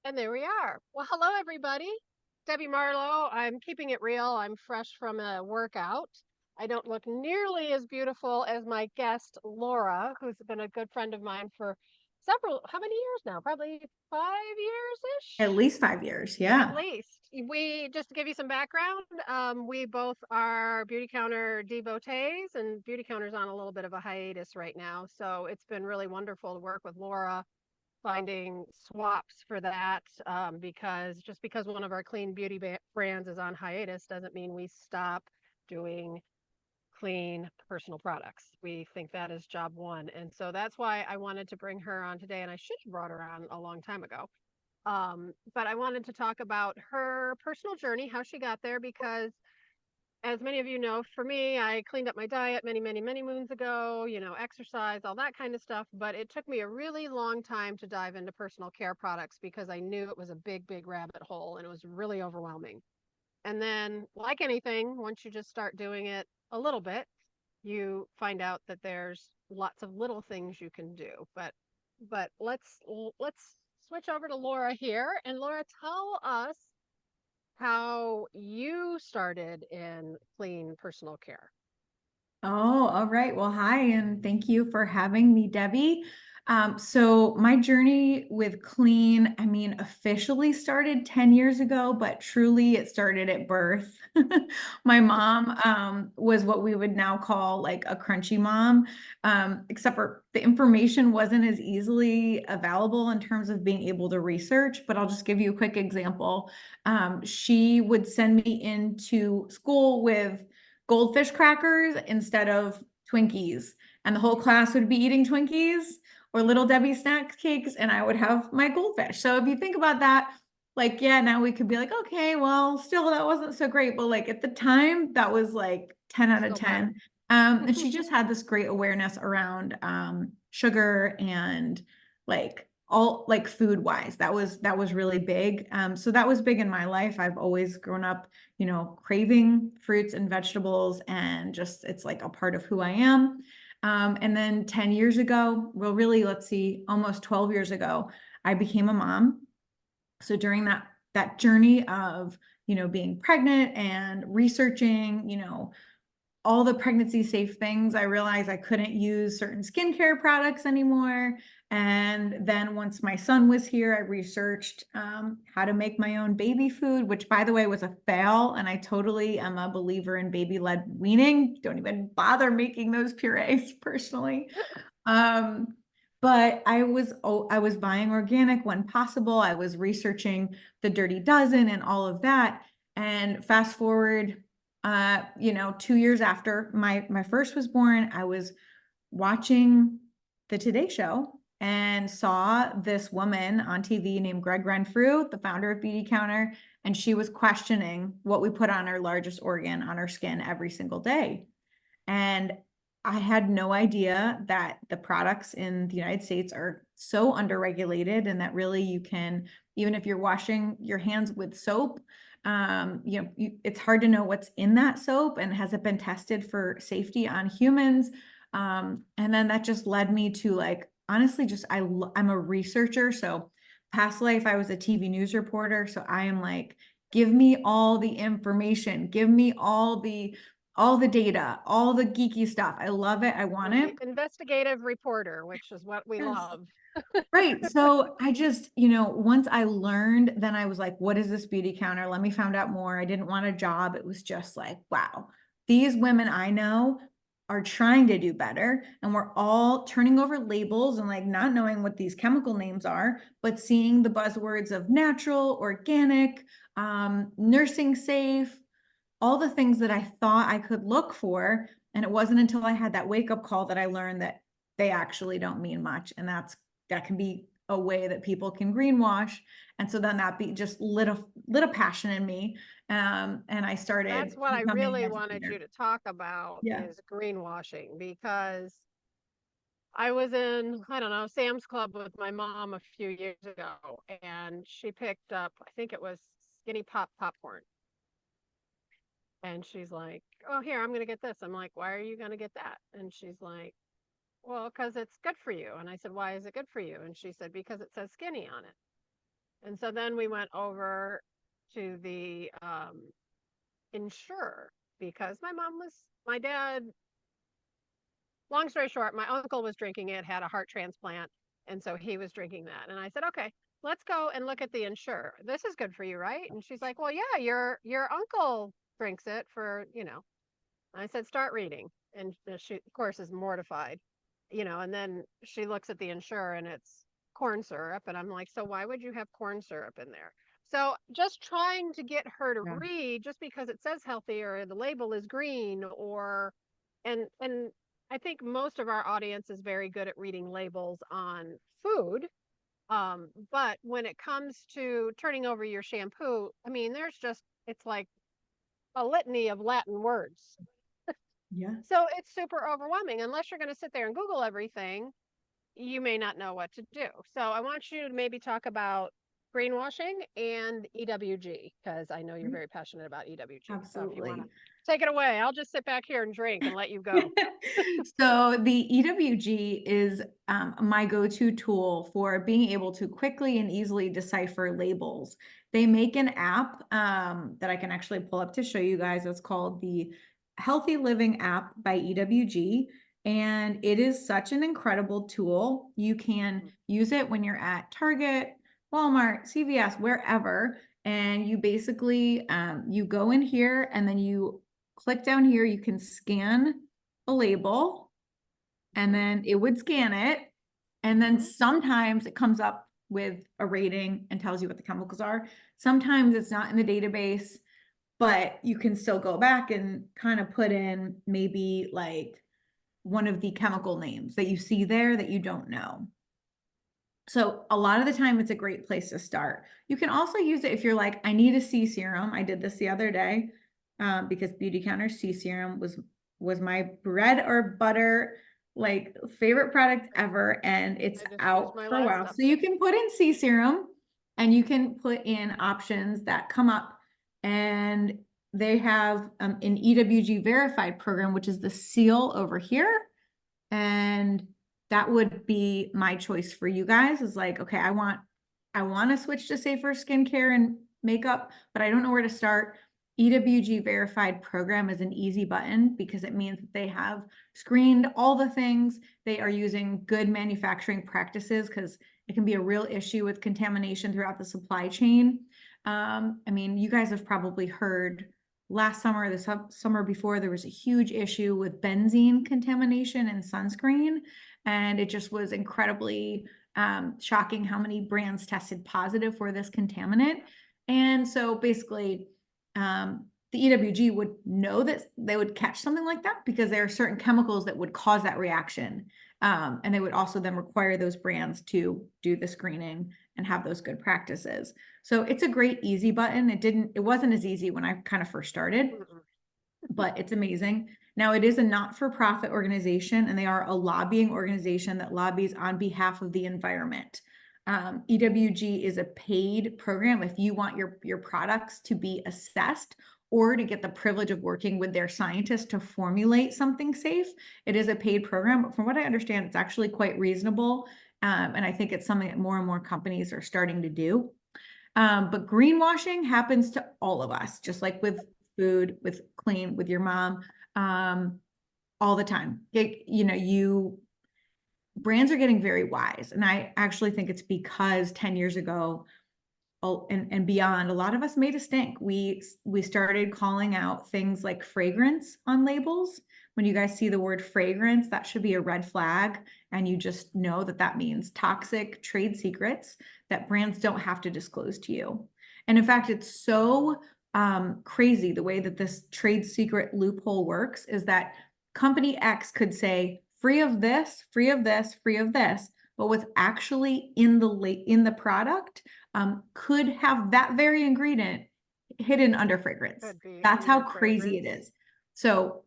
And there we are. Well, hello, everybody. Debbie Marlowe. I'm keeping it real. I'm fresh from a workout. I don't look nearly as beautiful as my guest, Laura, who's been a good friend of mine for how many years now? Probably 5 years At ish. least 5 years. At Yeah. least. Just to give you some background, we both are Beauty Counter devotees, and Beauty Counter's on a little bit of a hiatus right now. So it's been really wonderful to work with Laura finding swaps for that, because just because one of our clean beauty brands is on hiatus doesn't mean we stop doing clean personal products. We think that is job one. And so that's why I wanted to bring her on today. And I should have brought her on a long time ago. But I wanted to talk about her personal journey, how she got there, because as many of you know, for me, I cleaned up my diet many, many, many moons ago, exercise, all that kind of stuff. But it took me a really long time to dive into personal care products because I knew it was a big, big rabbit hole and it was really overwhelming. And then, like anything, once you just start doing it a little bit, you find out that there's lots of little things you can do. But let's switch over to Laura here. And Laura, tell us how you started in clean personal care. Oh, all right. Well, hi, and thank you for having me, Debbie. So my journey with clean, officially started 10 years ago, but truly it started at birth. My mom, was what we would now call like a crunchy mom, except for the information wasn't as easily available in terms of being able to research, but I'll just give you a quick example. She would send me into school with goldfish crackers instead of Twinkies. And the whole class would be eating Twinkies or Little Debbie snack cakes, and I would have my goldfish. So if you think about that, like, yeah, now we could be like, okay, well, still that wasn't so great. But like at the time, that was like 10 out of Still better. 10. And she just had this great awareness around sugar and like all like food wise. That was really big. So that was big in my life. I've always grown up craving fruits and vegetables, and just it's like a part of who I am. And then 10 years ago, well, really, let's see, almost 12 years ago, I became a mom. So during that journey of, being pregnant and researching, all the pregnancy safe things. I realized I couldn't use certain skincare products anymore. And then once my son was here, I researched how to make my own baby food, which, by the way, was a fail. And I totally am a believer in baby led weaning. Don't even bother making those purees personally. Um, but I was buying organic when possible. I was researching the Dirty Dozen and all of that. And fast forward 2 years after my first was born, I was watching the Today Show and saw this woman on TV named Greg Renfrew, the founder of Beauty Counter, and she was questioning what we put on our largest organ on our skin every single day. And I had no idea that the products in the United States are so underregulated, and that really you can, even if you're washing your hands with soap, it's hard to know what's in that soap and has it been tested for safety on humans. And then that just led me to like, honestly, I'm a researcher. So past life, I was a TV news reporter. So I am like, give me all the information, give me all the data, all the geeky stuff. I love it. I want You're the it. investigative reporter, which is what we Yes. love. Right. So I just, once I learned, then I was like, what is this beauty counter? Let me find out more. I didn't want a job. It was just like, wow, these women I know are trying to do better. And we're all turning over labels and like not knowing what these chemical names are, but seeing the buzzwords of natural, organic, nursing safe, all the things that I thought I could look for. And it wasn't until I had that wake up call that I learned that they actually don't mean much. And that can be a way that people can greenwash. And so then that just lit a passion in me. And I That's started what I becoming really an wanted you educator. to talk about Yeah. is greenwashing because I was in, I don't know, Sam's Club with my mom a few years ago and she picked up, I think it was Skinny Pop popcorn. And she's like, "Oh, here, I'm going to get this." I'm like, "Why are you going to get that?" And she's like, "Well, because it's good for you." And I said, "Why is it good for you?" And she said, "Because it says skinny on it." And so then we went over to the insurer because my dad, long story short, my uncle was drinking it, had a heart transplant. And so he was drinking that. And I said, okay, let's go and look at the insurer. This is good for you, right? And she's like, well, yeah, your uncle drinks it for, you know. I said, start reading. And she, of course, is mortified, you know, and then she looks at the insurer and it's corn syrup. And I'm like, so why would you have corn syrup in there? So just trying to get her to Yeah. read just because it says healthy or the label is green or, and I think most of our audience is very good at reading labels on food. But when it comes to turning over your shampoo, I mean, it's like a litany of Latin words. Yeah. So it's super overwhelming. Unless you're going to sit there and Google everything, you may not know what to do. So I want you to maybe talk about greenwashing and EWG because I know you're very passionate about EWG. So if you want to Absolutely. take it away, I'll just sit back here and drink and let you go. So the EWG is my go-to tool for being able to quickly and easily decipher labels. They make an app that I can actually pull up to show you guys. It's called the Healthy Living app by EWG. And it is such an incredible tool. You can use it when you're at Target, Walmart, CVS, wherever. And you basically, you go in here and then you click down here, you can scan a label and then it would scan it. And then sometimes it comes up with a rating and tells you what the chemicals are. Sometimes it's not in the database, but you can still go back and kind of put in maybe like one of the chemical names that you see there that you don't know. So a lot of the time it's a great place to start. You can also use it if you're like, I need a C serum. I did this the other day because Beautycounter C serum was my bread or butter like favorite product ever, and it's I just used out my for a last while. stuff. So you can put in C serum and you can put in options that come up, and they have an EWG verified program, which is the seal over here. And that would be my choice for you guys is like, okay, I want to switch to safer skincare and makeup, but I don't know where to start. EWG verified program is an easy button because it means that they have screened all the things. They are using good manufacturing practices because it can be a real issue with contamination throughout the supply chain. I mean, you guys have probably heard last summer, the summer before, there was a huge issue with benzene contamination in sunscreen. And it just was incredibly shocking how many brands tested positive for this contaminant. And so basically, the EWG would know that they would catch something like that because there are certain chemicals that would cause that reaction. And they would also then require those brands to do the screening and have those good practices. So it's a great easy button. It wasn't as easy when I kind of first started, but it's amazing. Now it is a not-for-profit organization and they are a lobbying organization that lobbies on behalf of the environment. EWG is a paid program if you want your products to be assessed or to get the privilege of working with their scientists to formulate something safe. It is a paid program, but from what I understand, it's actually quite reasonable. And I think it's something that more and more companies are starting to do. But greenwashing happens to all of us, just like with food, with clean, with your mom, all the time. Brands are getting very wise. And I actually think it's because 10 years ago, and beyond, a lot of us made a stink. We started calling out things like fragrance on labels. When you guys see the word fragrance, that should be a red flag. And you just know that that means toxic trade secrets that brands don't have to disclose to you. And in fact, it's so crazy the way that this trade secret loophole works is that company X could say free of this, free of this, free of this, but what's actually in the product could have that very ingredient hidden under fragrance. Could be That's how under crazy it fragrance. is. So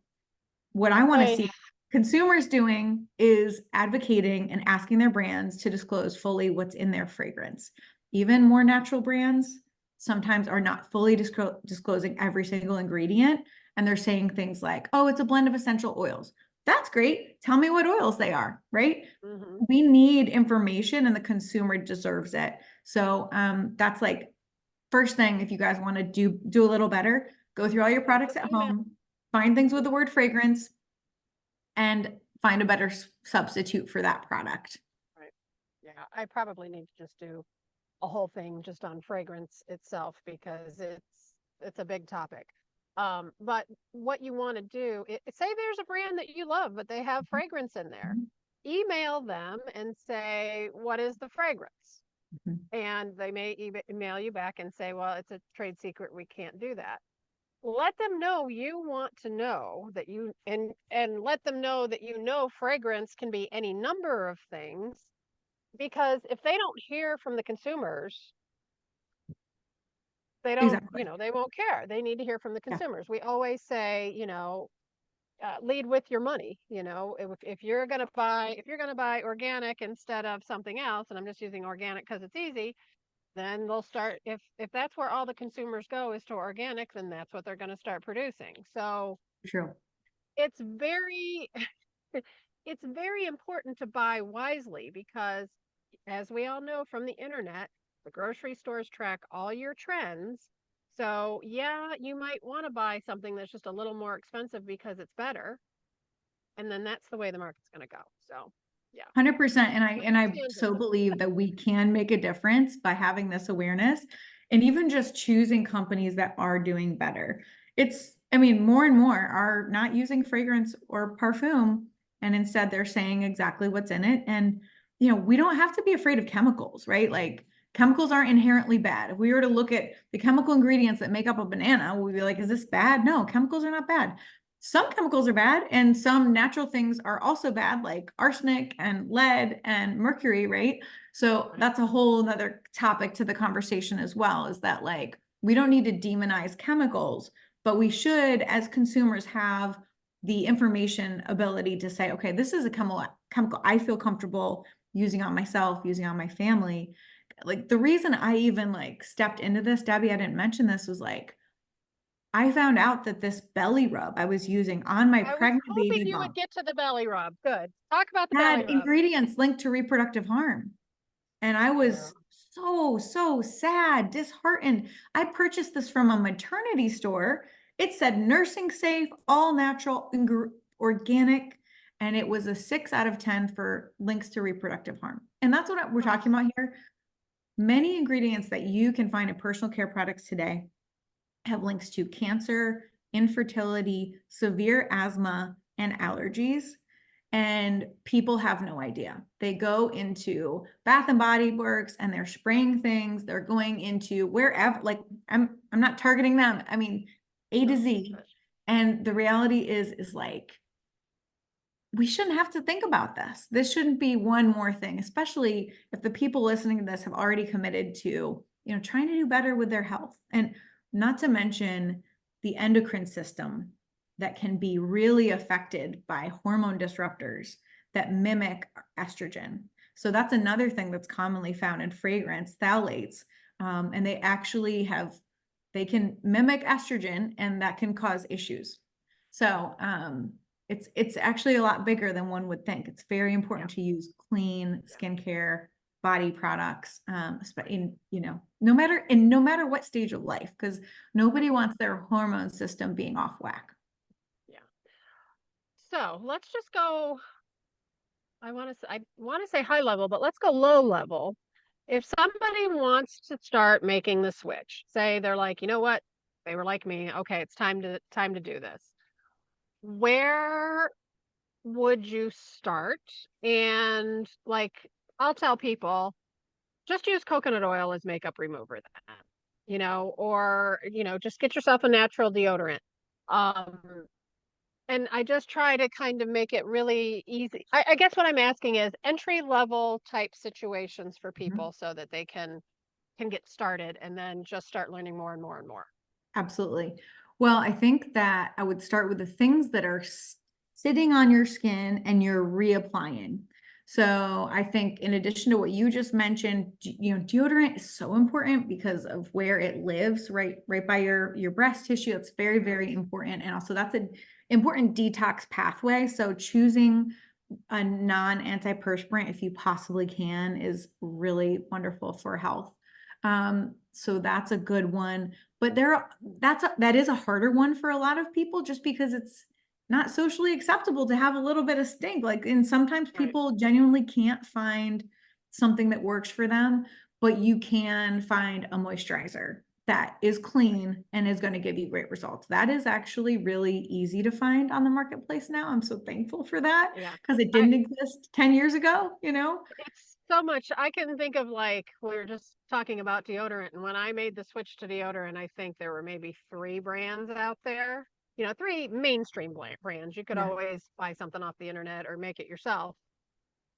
what I want to Hey, see consumers doing is advocating and asking their brands to disclose fully what's in their fragrance. Even more natural brands sometimes are not fully disclosing every single ingredient. And they're saying things like, oh, it's a blend of essential oils. That's great. Tell me what oils they are, right? Hmm. We need information and the consumer deserves it. So that's like first thing, if you guys want to do a little better, go through all your Yeah, products just at email. home, find things with Mhm. the word fragrance, and find a better substitute for that product. Right. Yeah, I probably need to just do a whole thing just on fragrance itself because it's a big topic. But what you want to do, say there's a brand that you love, but they have fragrance in there. Mhm. Email them and say, what is the fragrance? Mhm. And they may email you back and say, well, it's a trade secret. We can't do that. Let them know you want to know that you and let them know that you know fragrance can be any number of things because if they don't hear from the consumers, they don't, Exactly. they won't care. They need to hear from the Yeah, consumers. We always say, lead with your money. If you're going to buy organic instead of something else, and I'm just using organic because it's easy, then they'll start, if that's where all the consumers go is to organic, then that's what they're going to start producing. So true. it's very it's very important to buy wisely because as we all know from the internet, the grocery stores track all your trends. So yeah, you might want to buy something that's just a little more expensive because it's better, and then that's the way the market's going to go. So yeah, 100%. And I tangent. so believe that we can make a difference by having this awareness and even just choosing companies that are doing better. I mean, more and more are not using fragrance or parfum, and instead they're saying exactly what's in it. And, we don't have to be afraid of chemicals, right? Like chemicals aren't inherently bad. If we were to look at the chemical ingredients that make up a banana, we'd be like, is this bad? No, chemicals are not bad. Some chemicals are bad and some natural things are also bad, like arsenic and lead and mercury, right? So Right. that's a whole nother topic to the conversation as well, is that like we don't need to demonize chemicals, but we should, as consumers, have the information ability to say, okay, this is a chemical I feel comfortable using on myself, using on my family. Like the reason I even like stepped into this, Debbie, I didn't mention this, was like I found out that this belly rub I was using on my I was pregnant hoping baby you would bump get to the belly rub. Good. Talk about the belly had rub. ingredients linked to reproductive harm. And I Yeah. was so sad, disheartened. I purchased this from a maternity store. It said nursing safe, all natural, organic, and it was a 6 out of 10 for links to reproductive harm. And that's what we're Oh, talking about here. Many ingredients that you can find in personal care products today have links to cancer, infertility, severe asthma, and allergies. And people have no idea. They go into Bath and Body Works and they're spraying things. They're going into wherever, like I'm not targeting them. I mean, A to no. Z. And the reality is like we shouldn't have to think about this. This shouldn't be one more thing, especially if the people listening to this have already committed to, trying to do better with their health. And not to mention the endocrine system that can be really affected by hormone disruptors that mimic estrogen. So that's another thing that's commonly found in fragrance, phthalates. And they can mimic estrogen and that can cause issues. So, it's actually a lot bigger than one would think. It's very Yeah. important to use clean Yeah. skincare, body products, Right. no matter what stage of life, because nobody wants their hormone system being off whack. Yeah. So let's just go. I want to say high level, but let's go low level. If somebody wants to start making the switch, say they're like, you know what, they were like me. Okay, it's time to do this. Where would you start? And like, I'll tell people, just use coconut oil as makeup remover then, or just get yourself a natural deodorant. Um, and I just try to kind of make it really easy. I guess what I'm asking is entry level type situations for Mhm. people so that they can get started and then just start learning more and more and more. Absolutely. Well, I think that I would start with the things that are sitting on your skin and you're reapplying. So I think in addition to what you just mentioned, deodorant is so important because of where it lives, right by your breast tissue. It's very, Right. very important. And also that's important detox pathway. So choosing a non-antiperspirant, if you possibly can, is really wonderful for health. So that's a good one. But that is a harder one for a lot of people, just because it's not socially acceptable to have a little bit of stink. Like, and sometimes Right. people genuinely can't find something that works for them, but you can find a moisturizer that is clean and is going to give you great results. That is actually really easy to find on the marketplace now. I'm so thankful for that, Yeah. because it I didn't exist 10 years ago, you know? It's so much. I can think of, like, we were just talking about deodorant, and when I made the switch to deodorant, I think there were maybe 3 brands out there. 3 mainstream brands. You could Yeah, always buy something off the internet or make it yourself.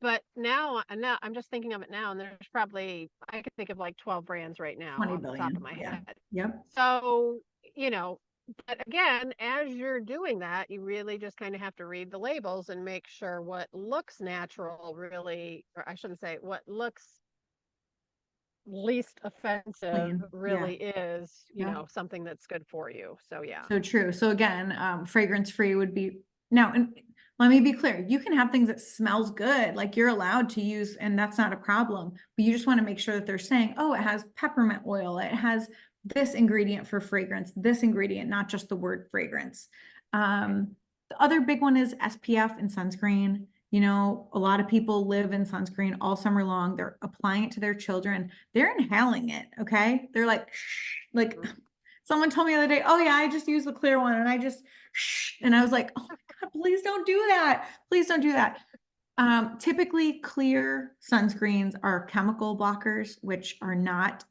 But now I'm just thinking of it now, and there's probably, I could think of like 12 brands right now 20 off the top of billion. my Yeah. head. Yep. So, you know, but again, as you're doing that, you really just kind of have to read the labels and make sure what looks natural really, or I shouldn't say what looks least offensive Clean. Yeah. really is, Yeah. something that's good for you. So yeah. So true. So again, fragrance free would be now, and let me be clear, you can have things that smells good, like you're allowed to use, and that's not a problem. But you just want to make sure that they're saying, oh, it has peppermint oil, it has this ingredient for fragrance, this ingredient, not just the word fragrance. Right. The other big one is SPF and sunscreen. A lot of people live in sunscreen all summer long. They're applying it to their children. They're inhaling it. Okay. They're like, shh, like Mhm. someone told me the other day, oh yeah, I just use the clear one, and I just shh, and I was like, oh my God, please don't do that. Please don't do that. Typically clear sunscreens are chemical blockers, which are not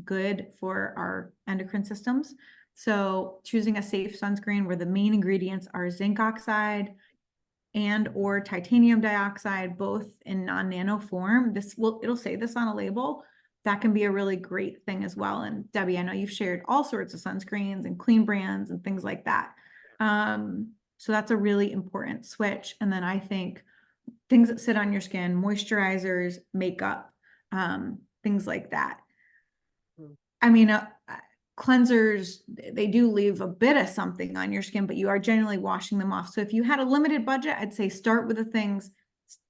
good for our endocrine systems. So choosing a safe sunscreen where the main ingredients are zinc oxide and or titanium dioxide, both in non-nano form. It'll say this on a label. That can be a really great thing as well. And Debbie, I know you've shared all sorts of sunscreens and clean brands and things like that. So that's a really important switch. And then I think things that sit on your skin, moisturizers, makeup, things like that. Mhm. I mean, cleansers, they do leave a bit of something on your skin, but you are generally washing them off. So if you had a limited budget, I'd say start with the things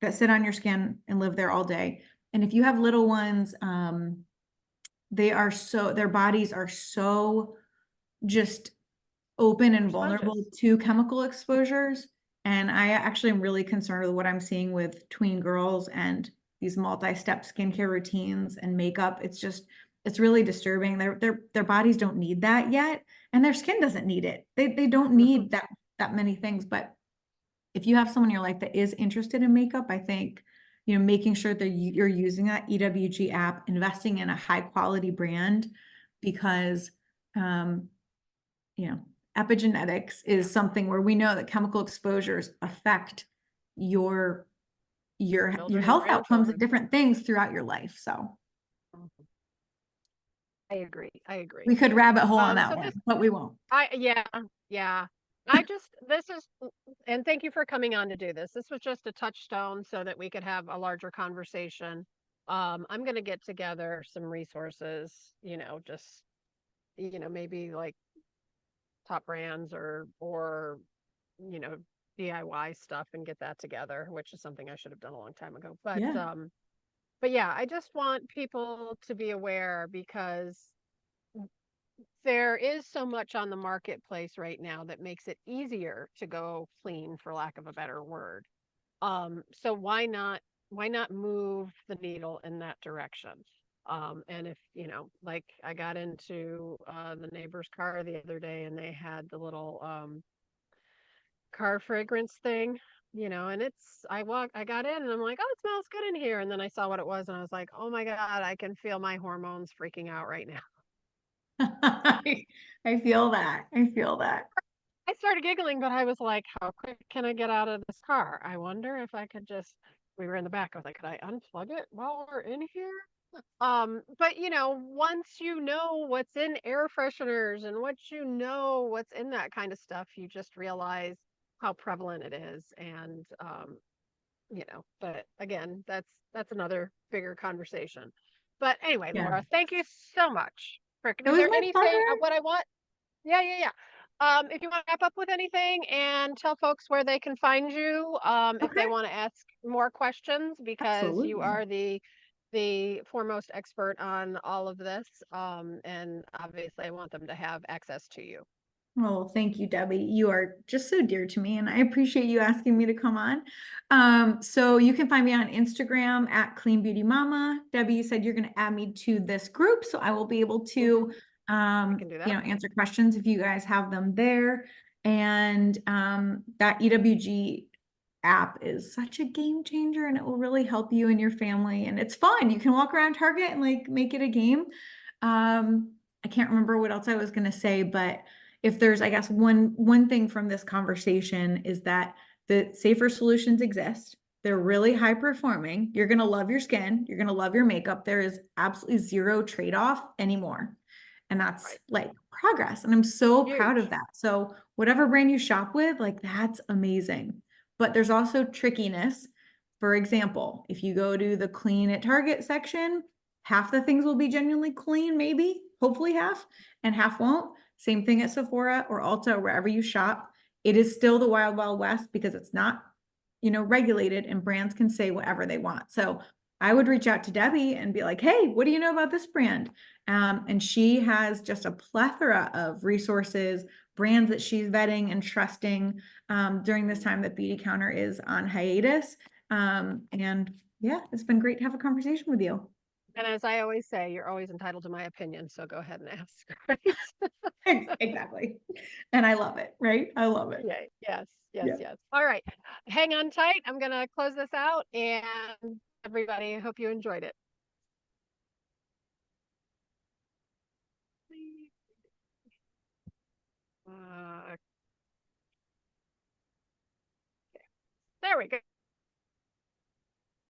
that sit on your skin and live there all day. And if you have little ones, their bodies are so just open They're and vulnerable sponges. to chemical exposures. And I actually am really concerned with what I'm seeing with tween girls and these multi-step skincare routines and makeup. It's really disturbing. Their bodies don't need that yet, and their skin doesn't need it. They don't Mhm. need that many things. But if you have someone in your life that is interested in makeup, I think, making sure that you're using that EWG app, investing in a high quality brand, because um, you know, epigenetics Yeah. is something where we know that chemical exposures affect your your Children and health outcomes and grandchildren. different things throughout your life. So Mhm. I agree. I agree. we could rabbit hole on that So this one, but we won't. yeah, yeah. This is, and thank you for coming on to do this. This was just a touchstone so that we could have a larger conversation. I'm going to get together some resources, just, maybe like top brands or, you know, DIY stuff and get that together, which is something I should have done a long time ago. Yeah. But yeah, I just want people to be aware because there is so much on the marketplace right now that makes it easier to go clean, for lack of a better word. So why not move the needle in that direction? And if, like I got into the neighbor's car the other day and they had the little car fragrance thing, and I got in and I'm like, oh, it smells good in here. And then I saw what it was and I was like, oh my God, I can feel my hormones freaking out right now. I feel that. I feel that. I started giggling, but I was like, how quick can I get out of this car? I wonder if I could just, we were in the back. I was like, could I unplug it while we're in here? But once you know what's in air fresheners and what's in that kind of stuff, you just realize how prevalent it is. And but again, that's another bigger conversation. But anyway, Yeah. Laura, thank you so much. It Is was there my anything pleasure. what I want? Yeah, yeah, yeah. If you want to wrap up with anything and tell folks where they can find you, if they Okay. want to ask more questions, because you Absolutely. are the foremost expert on all of this. And obviously I want them to have access to you. Oh, thank you, Debbie. You are just so dear to me, and I appreciate you asking me to come on. So you can find me on Instagram at Clean Beauty Mama. Debbie, you said you're going to add me to this group, so I will be able to, I can do that. answer questions if you guys have them there. And that EWG app is such a game changer, and it will really help you and your family. And it's fun. You can walk around Target and like make it a game. I can't remember what else I was going to say, but if there's, I guess, one thing from this conversation is that the safer solutions exist. They're really high performing. You're going to love your skin. You're going to love your makeup. There is absolutely zero trade-off anymore. And that's Right. like progress. And I'm so proud of Huge. that. So whatever brand you shop with, like that's amazing. But there's also trickiness. For example, if you go to the clean at Target section, half the things will be genuinely clean, maybe, hopefully half, and half won't. Same thing at Sephora or Ulta, wherever you shop. It is still the wild, wild west because it's not, regulated, and brands can say whatever they want. So I would reach out to Debbie and be like, hey, what do you know about this brand? And she has just a plethora of resources, brands that she's vetting and trusting during this time that Beauty Counter is on hiatus. And yeah, it's been great to have a conversation with you. And as I always say, you're always entitled to my opinion, so go ahead and ask, right? Exactly. And I love it, right? I love it. Yeah, yes, yes, Yeah. yes. All right. Hang on tight. I'm gonna close this out, and everybody, I hope you enjoyed it. Uh, there we go.